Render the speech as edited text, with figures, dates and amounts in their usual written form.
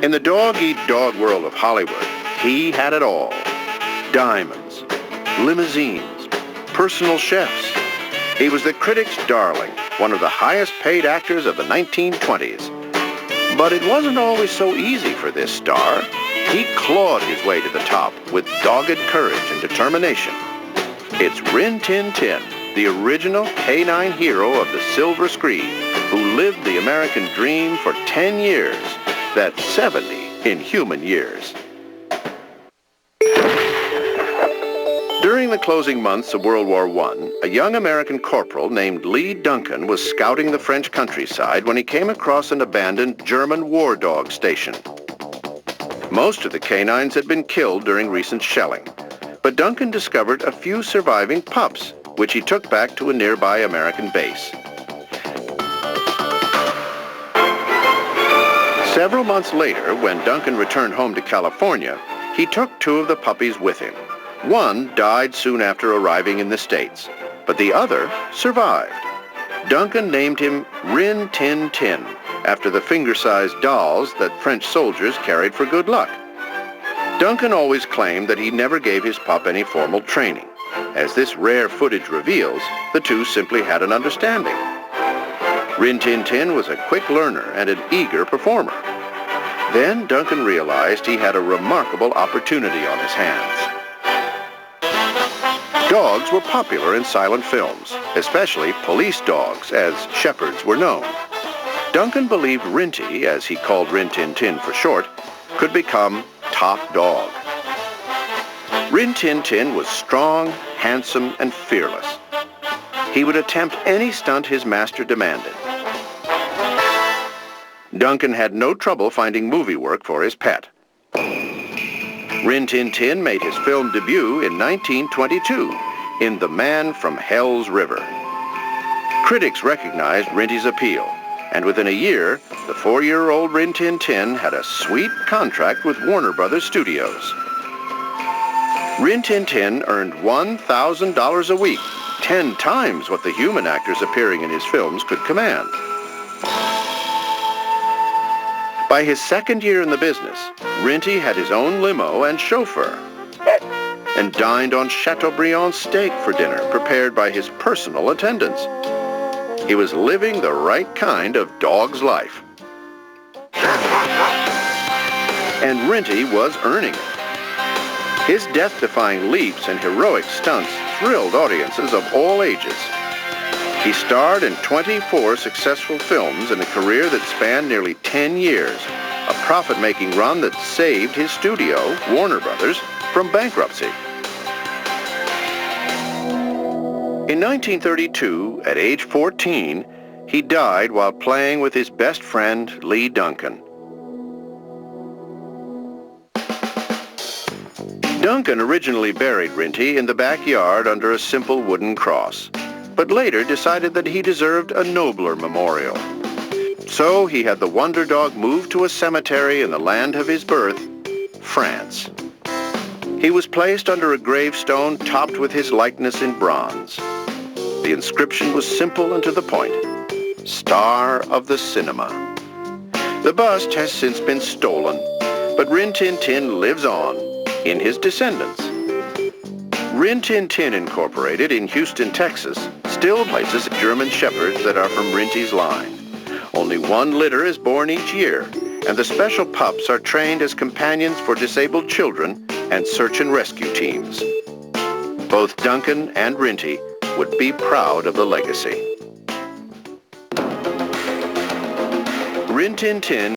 In the dog-eat-dog world of Hollywood, he had it all. Diamonds, limousines, personal chefs. He was the critics' darling, one of the highest-paid actors of the 1920s. But it wasn't always so easy for this star. He clawed his way to the top with dogged courage and determination. It's Rin Tin Tin, the original canine hero of the silver screen, who lived the American dream for 10 years. That's 70 in human years. During the closing months of World War I, a young American corporal named Lee Duncan was scouting the French countryside when he came across an abandoned German war dog station. Most of the canines had been killed during recent shelling, but Duncan discovered a few surviving pups, which he took back to a nearby American base. Several months later, when Duncan returned home to California, he took 2 of the puppies with him. One died soon after arriving in the States, but the other survived. Duncan named him Rin Tin Tin, after the finger-sized dolls that French soldiers carried for good luck. Duncan always claimed that he never gave his pup any formal training. As this rare footage reveals, the 2 simply had an understanding. Rin Tin Tin was a quick learner and an eager performer. Then Duncan realized he had a remarkable opportunity on his hands. Dogs were popular in silent films, especially police dogs, as shepherds were known. Duncan believed Rinty, as he called Rin Tin Tin for short, could become top dog. Rin Tin Tin was strong, handsome, and fearless. He would attempt any stunt his master demanded. Duncan had no trouble finding movie work for his pet. Rin Tin Tin made his film debut in 1922 in The Man from Hell's River. Critics recognized Rinty's appeal, and within a year, the 4-year-old Rin Tin Tin had a sweet contract with Warner Brothers Studios. Rin Tin Tin earned $1,000 a week, 10 times what the human actors appearing in his films could command. By his 2nd year in the business, Rinty had his own limo and chauffeur, and dined on Chateaubriand steak for dinner prepared by his personal attendants. He was living the right kind of dog's life. And Rinty was earning it. His death-defying leaps and heroic stunts thrilled audiences of all ages. He starred in 24 successful films in a career that spanned nearly 10 years, a profit-making run that saved his studio, Warner Brothers, from bankruptcy. In 1932, at age 14, he died while playing with his best friend, Lee Duncan. Duncan originally buried Rinty in the backyard under a simple wooden cross, but later decided that he deserved a nobler memorial. So he had the wonder dog moved to a cemetery in the land of his birth, France. He was placed under a gravestone topped with his likeness in bronze. The inscription was simple and to the point: Star of the Cinema. The bust has since been stolen, but Rin Tin Tin lives on in his descendants. Rin Tin Tin Incorporated in Houston, Texas, still places German shepherds that are from Rinty's line. Only 1 litter is born each year, and the special pups are trained as companions for disabled children and search and rescue teams. Both Duncan and Rinty would be proud of the legacy. Rin Tin Tin